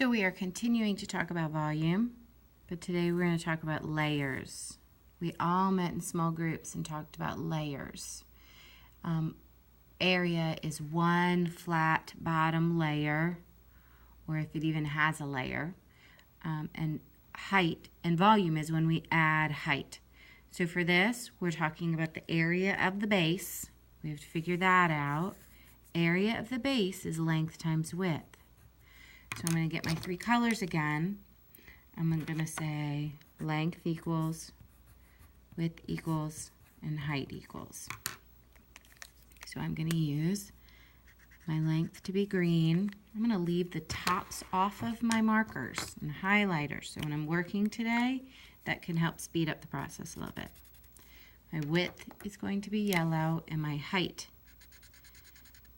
So we are continuing to talk about volume, but today we're going to talk about layers. We all met in small groups and talked about layers. Area is one flat bottom layer, or if it even has a layer. And height and volume is when we add height. So for this, we're talking about the area of the base. We have to figure that out. Area of the base is length times width. So I'm going to get my three colors again. I'm going to say length equals, width equals, and height equals. So I'm going to use my length to be green. I'm going to leave the tops off of my markers and highlighters. So when I'm working today, that can help speed up the process a little bit. My width is going to be yellow and my height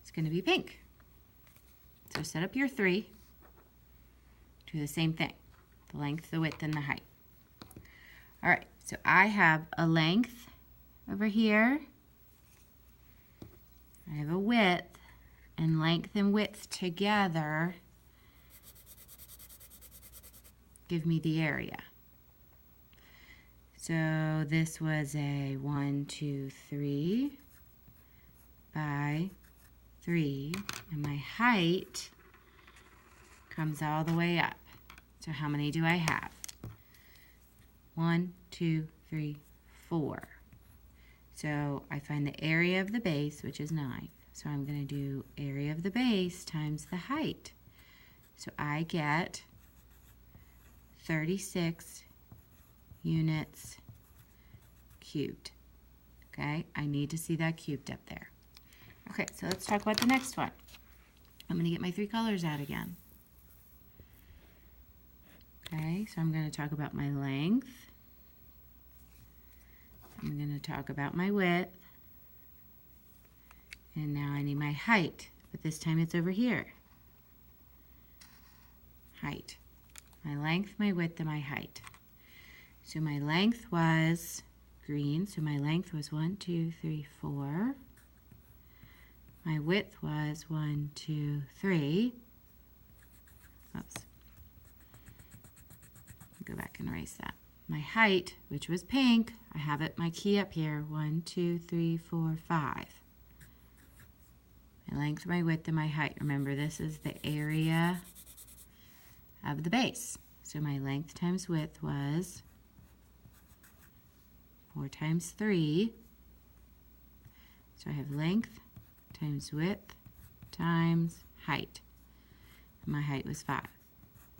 is going to be pink. So set up your three. Do the same thing, the length, the width, and the height. All right, so I have a length over here. I have a width, and length and width together give me the area. So this was a 1, 2, 3 by 3, and my height comes all the way up. So how many do I have? 1, 2, 3, 4. So I find the area of the base, which is 9. So I'm going to do area of the base times the height. So I get 36 units cubed. Okay, I need to see that cubed up there. Okay, so let's talk about the next one. I'm going to get my three colors out again. Okay, so I'm going to talk about my length. I'm going to talk about my width. And now I need my height, but this time it's over here. Height. My length, my width, and my height. So my length was green, so my length was 1, 2, 3, 4. My width was 1, 2, 3. Oops. Go back and erase that. My height, which was pink, I have it, my key up here, 1, 2, 3, 4, 5. My length, my width, and my height. Remember, this is the area of the base. So my length times width was 4 times 3. So I have length times width times height. And my height was 5.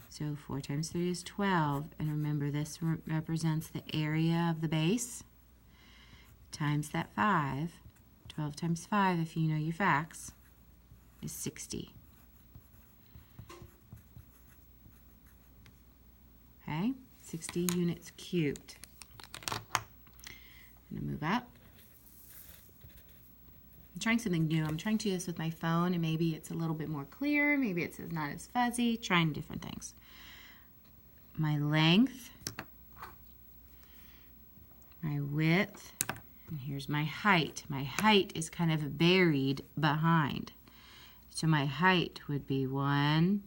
So 4 times 3 is 12, and remember this represents the area of the base times that 5. 12 times 5, if you know your facts, is 60. Okay, 60 units cubed. I'm going to move up. I'm trying something new. I'm trying to do this with my phone, and maybe it's a little bit more clear. Maybe it's not as fuzzy. Trying different things. My length, my width, and here's my height. My height is kind of buried behind. So my height would be 1, and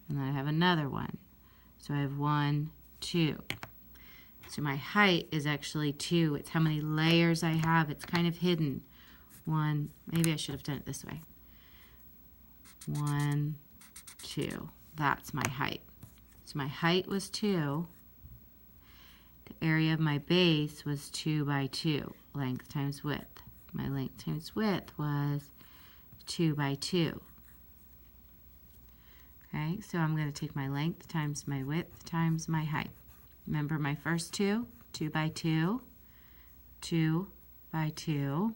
then I have another 1. So I have 1, 2. So my height is actually 2. It's how many layers I have. It's kind of hidden. 1, maybe I should have done it this way. 1, 2. That's my height. So my height was 2. The area of my base was 2 by 2, length times width. My length times width was 2 by 2. Okay, so I'm going to take my length times my width times my height. Remember my first 2 by 2, 2 by 2.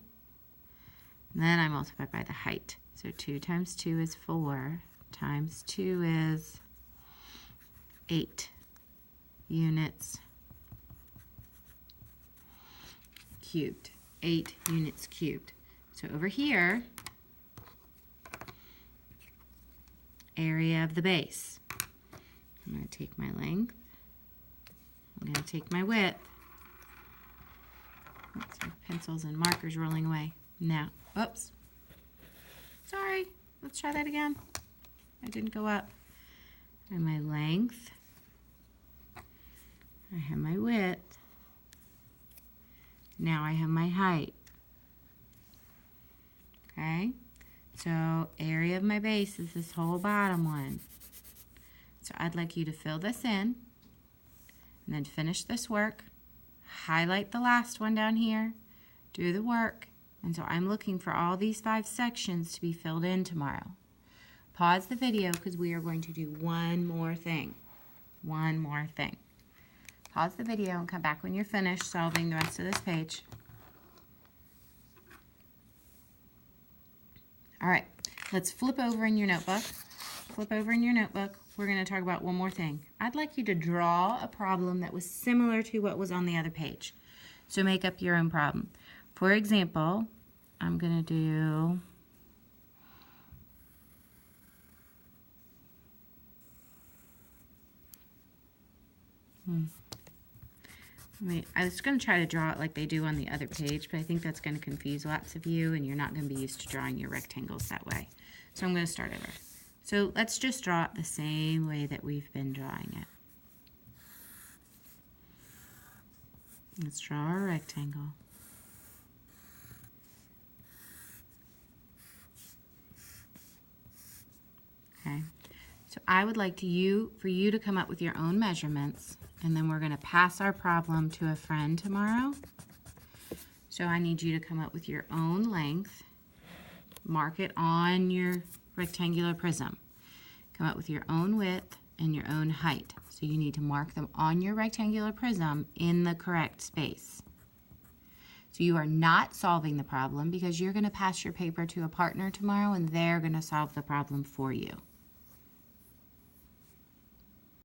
And then I multiply by the height. So 2 times 2 is 4, times 2 is 8 units cubed. 8 units cubed. So over here, area of the base. I'm going to take my length. I'm going to take my width. Oops, my pencils and markers rolling away. Now, oops. Sorry. Let's try that again. I didn't go up. and my length. I have my width. Now I have my height. Okay, so area of my base is this whole bottom one. So I'd like you to fill this in and then finish this work. Highlight the last one down here, do the work, and so I'm looking for all these 5 sections to be filled in tomorrow. Pause the video because we are going to do one more thing. One more thing. Pause the video and come back when you're finished solving the rest of this page. All right, let's flip over in your notebook. Flip over in your notebook. We're going to talk about one more thing. I'd like you to draw a problem that was similar to what was on the other page. So make up your own problem. For example, I'm going to do I was going to try to draw it like they do on the other page, but I think that's going to confuse lots of you, and you're not going to be used to drawing your rectangles that way. So I'm going to start over. So let's just draw it the same way that we've been drawing it. Let's draw our rectangle. Okay. So I would like for you to come up with your own measurements, and then we're going to pass our problem to a friend tomorrow. So I need you to come up with your own length, mark it on your rectangular prism. Come up with your own width and your own height. So you need to mark them on your rectangular prism in the correct space. So you are not solving the problem because you're going to pass your paper to a partner tomorrow and they're going to solve the problem for you.